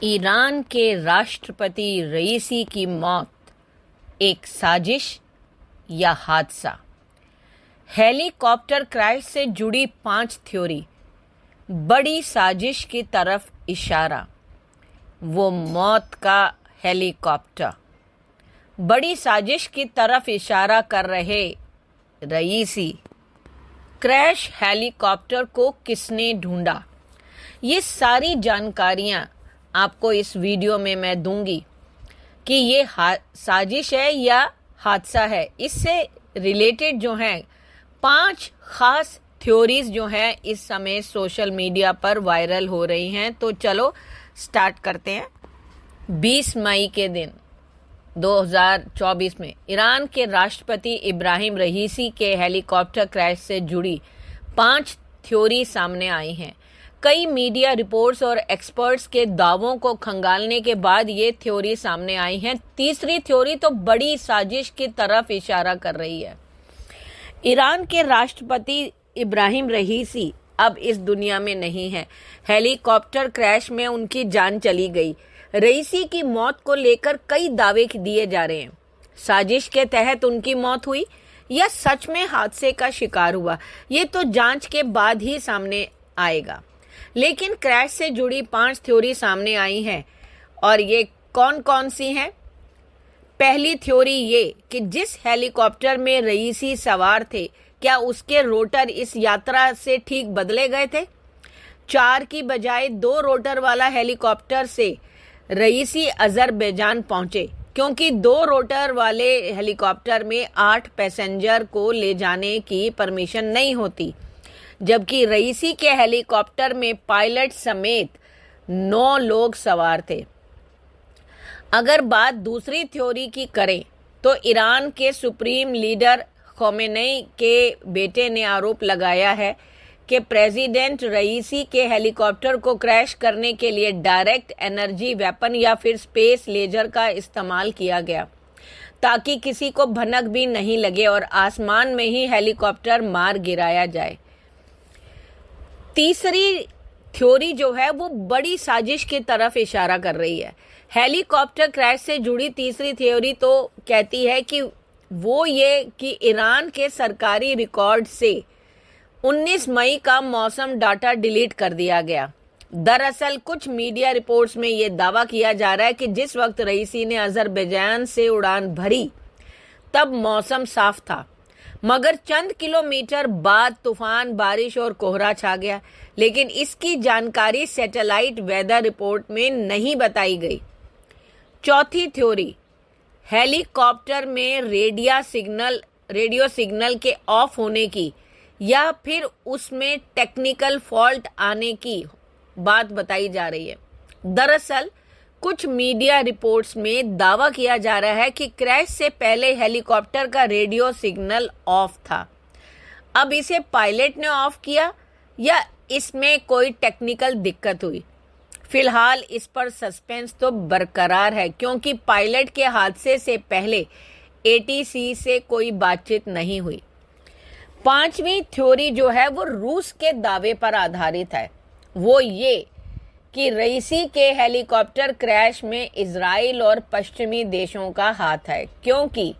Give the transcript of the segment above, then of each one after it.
Iran के राष्ट्रपति रईसी की मौत एक साजिश या हादसा। हेलीकॉप्टर क्रैश से जुड़ी 5 थ्योरी, बड़ी साजिश की तरफ इशारा। वो मौत का हेलीकॉप्टर, बड़ी साजिश की तरफ इशारा कर रहे रईसी। क्रैश हेलीकॉप्टर को किसने ढूंढा? ये सारी जानकारियां आपको इस वीडियो में मैं दूंगी कि ये साजिश है या हादसा है। इससे रिलेटेड जो हैं 5 खास थ्योरीज जो हैं इस समय सोशल मीडिया पर वायरल हो रही हैं। तो चलो स्टार्ट करते हैं। 20 मई के दिन 2024 में ईरान के राष्ट्रपति इब्राहिम रईसी के हेलीकॉप्टर क्रैश से जुड़ी 5 थ्योरी सामने आई हैं। कई मीडिया रिपोर्ट्स और एक्सपर्ट्स के दावों को खंगालने के बाद ये थ्योरी सामने आई है। तीसरी थ्योरी तो बड़ी साजिश की तरफ इशारा कर रही है। ईरान के राष्ट्रपति इब्राहिम रईसी अब इस दुनिया में नहीं है। हेलीकॉप्टर क्रैश में उनकी जान चली गई। रईसी की मौत को लेकर कई दावे दिए जा रहे हैं। साजिश के तहत उनकी मौत हुई या सच में हादसे का शिकार हुआ, ये तो जांच के बाद ही सामने आएगा। लेकिन क्रैश से जुड़ी 5 थ्योरी सामने आई हैं और ये कौन कौन सी हैं? पहली थ्योरी ये कि जिस हेलीकॉप्टर में रईसी सवार थे, क्या उसके रोटर इस यात्रा से ठीक बदले गए थे? 4 की बजाय 2 रोटर वाला हेलीकॉप्टर से रईसी अजरबैजान पहुंचे, क्योंकि 2 रोटर वाले हेलीकॉप्टर में 8 पैसेंजर को ले जाने की परमिशन नहीं होती, जबकि रईसी के हेलीकॉप्टर में पायलट समेत 9 लोग सवार थे। अगर बात दूसरी थ्योरी की करें तो ईरान के सुप्रीम लीडर खोमेनी के बेटे ने आरोप लगाया है कि प्रेसिडेंट रईसी के हेलीकॉप्टर को क्रैश करने के लिए डायरेक्ट एनर्जी वेपन या फिर स्पेस लेजर का इस्तेमाल किया गया, ताकि किसी को भनक भी नहीं लगे और आसमान में ही हेलीकॉप्टर मार गिराया जाए। तीसरी थ्योरी जो है वो बड़ी साजिश की तरफ इशारा कर रही है। हेलीकॉप्टर क्रैश से जुड़ी तीसरी थ्योरी तो कहती है कि वो ये कि ईरान के सरकारी रिकॉर्ड से 19 मई का मौसम डाटा डिलीट कर दिया गया। दरअसल कुछ मीडिया रिपोर्ट्स में ये दावा किया जा रहा है कि जिस वक्त रईसी ने अजरबैजान से उड़ान भरी तब मौसम साफ था, मगर चंद किलोमीटर बाद तूफान, बारिश और कोहरा छा गया। लेकिन इसकी जानकारी सैटेलाइट वेदर रिपोर्ट में नहीं बताई गई। चौथी थ्योरी, हेलीकॉप्टर में रेडियो सिग्नल के ऑफ होने की या फिर उसमें टेक्निकल फॉल्ट आने की बात बताई जा रही है। दरअसल कुछ मीडिया रिपोर्ट्स में दावा किया जा रहा है कि क्रैश से पहले हेलीकॉप्टर का रेडियो सिग्नल ऑफ था। अब इसे पायलट ने ऑफ किया या इसमें कोई टेक्निकल दिक्कत हुई? फिलहाल इस पर सस्पेंस तो बरकरार है, क्योंकि पायलट के हादसे से पहले एटीसी से कोई बातचीत नहीं हुई। 5वीं थ्योरी जो है वो रूस के दावे पर आधारित है। वो ये कि रईसी के हेलीकॉप्टर क्रैश में इजराइल और पश्चिमी देशों का हाथ है, क्योंकि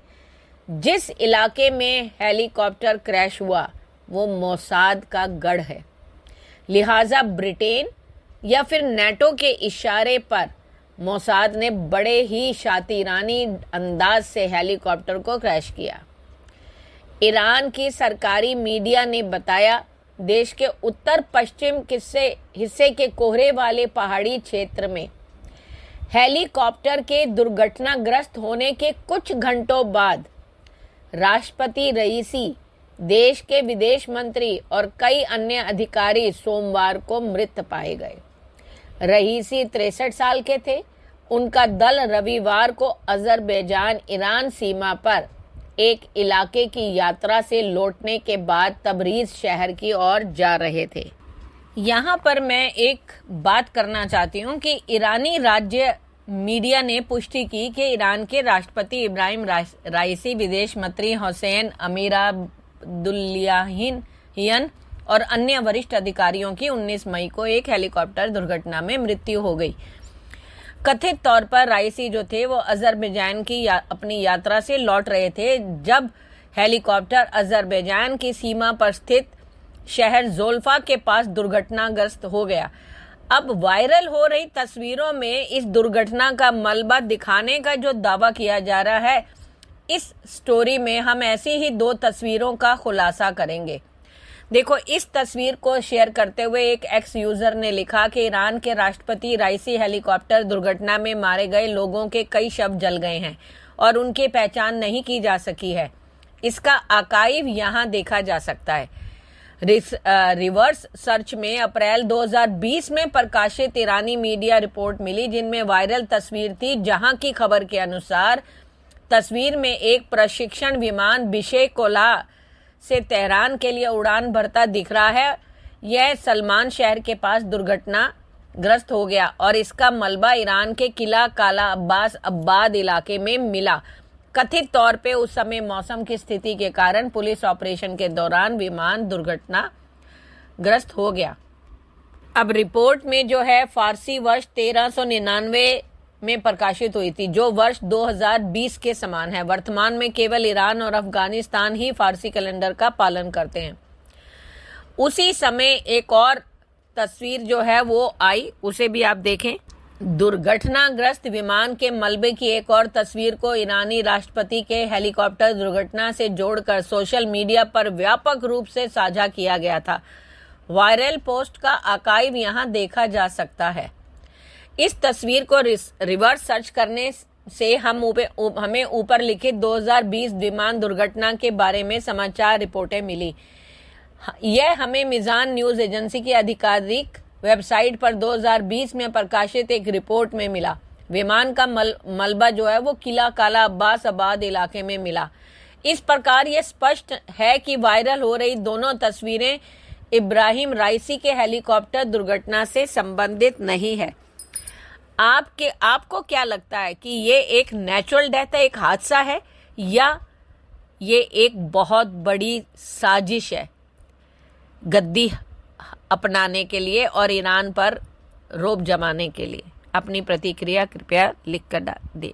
जिस इलाके में हेलीकॉप्टर क्रैश हुआ वो मोसाद का गढ़ है। लिहाजा ब्रिटेन या फिर नेटो के इशारे पर मोसाद ने बड़े ही शातिरानी अंदाज से हेलीकॉप्टर को क्रैश किया। ईरान की सरकारी मीडिया ने बताया, देश के उत्तर पश्चिम हिस्से के कोहरे वाले पहाड़ी क्षेत्र में हेलीकॉप्टर के दुर्घटनाग्रस्त होने के कुछ घंटों बाद राष्ट्रपति रईसी, देश के विदेश मंत्री और कई अन्य अधिकारी सोमवार को मृत पाए गए। रईसी 63 साल के थे। उनका दल रविवार को अजरबैजान ईरान सीमा पर एक इलाके की यात्रा से लौटने के बाद तबरीज शहर की ओर जा रहे थे। यहाँ पर मैं एक बात करना चाहती हूँ कि ईरानी राज्य मीडिया ने पुष्टि की कि ईरान के राष्ट्रपति इब्राहिम रईसी, विदेश मंत्री हुसैन अमीर अब्दुल्लाहियन और अन्य वरिष्ठ अधिकारियों की 19 मई को एक हेलीकॉप्टर दुर्घटना में मृत्यु हो गई। कथित तौर पर राइसी जो थे वो अजरबैजान की अपनी यात्रा से लौट रहे थे जब हेलीकॉप्टर अजरबैजान की सीमा पर स्थित शहर जोल्फा के पास दुर्घटनाग्रस्त हो गया। अब वायरल हो रही तस्वीरों में इस दुर्घटना का मलबा दिखाने का जो दावा किया जा रहा है, इस स्टोरी में हम ऐसी ही 2 तस्वीरों का खुलासा करेंगे। देखो, इस तस्वीर को शेयर करते हुए एक एक्स यूजर ने लिखा कि ईरान के राष्ट्रपति राइसी हेलीकॉप्टर दुर्घटना में मारे गए लोगों के कई शव जल गए हैं और उनकी पहचान नहीं की जा सकी है। इसका आर्काइव यहाँ देखा जा सकता है। रिवर्स सर्च में अप्रैल 2020 में प्रकाशित ईरानी मीडिया रिपोर्ट मिली जिनमें वायरल तस्वीर थी, जहां की खबर के अनुसार तस्वीर में एक प्रशिक्षण विमान बिशेकोला से तेहरान के लिए उड़ान भरता दिख रहा है। यह सलमान शहर के पास दुर्घटनाग्रस्त हो गया और इसका मलबा ईरान के किला काला अब्बास अब्बाद इलाके में मिला। कथित तौर पे उस समय मौसम की स्थिति के कारण पुलिस ऑपरेशन के दौरान विमान दुर्घटनाग्रस्त हो गया। अब रिपोर्ट में जो है फारसी वर्ष 1399 में प्रकाशित हुई थी, जो वर्ष 2020 के समान है। वर्तमान में केवल ईरान और अफगानिस्तान ही फारसी कैलेंडर का पालन करते हैं। उसी समय एक और तस्वीर जो है वो आई, उसे भी आप देखें। दुर्घटनाग्रस्त विमान के मलबे की एक और तस्वीर को ईरानी राष्ट्रपति के हेलीकॉप्टर दुर्घटना से जोड़कर सोशल मीडिया पर व्यापक रूप से साझा किया गया था। वायरल पोस्ट का आर्काइव यहाँ देखा जा सकता है। इस तस्वीर को रिवर्स सर्च करने से हमें ऊपर लिखित 2020 विमान दुर्घटना के बारे में समाचार रिपोर्टें मिली। यह हमें मिजान न्यूज एजेंसी की आधिकारिक वेबसाइट पर 2020 में प्रकाशित एक रिपोर्ट में मिला। विमान का मलबा जो है वो किला काला अब्बास आबाद इलाके में मिला। इस प्रकार यह स्पष्ट है कि वायरल हो रही दोनों तस्वीरें इब्राहिम राइसी के हेलीकॉप्टर दुर्घटना से संबंधित नहीं है। आपको क्या लगता है कि ये एक नेचुरल डेथ है, एक हादसा है, या ये एक बहुत बड़ी साजिश है गद्दी अपनाने के लिए और ईरान पर रौब जमाने के लिए? अपनी प्रतिक्रिया कृपया लिख कर दें।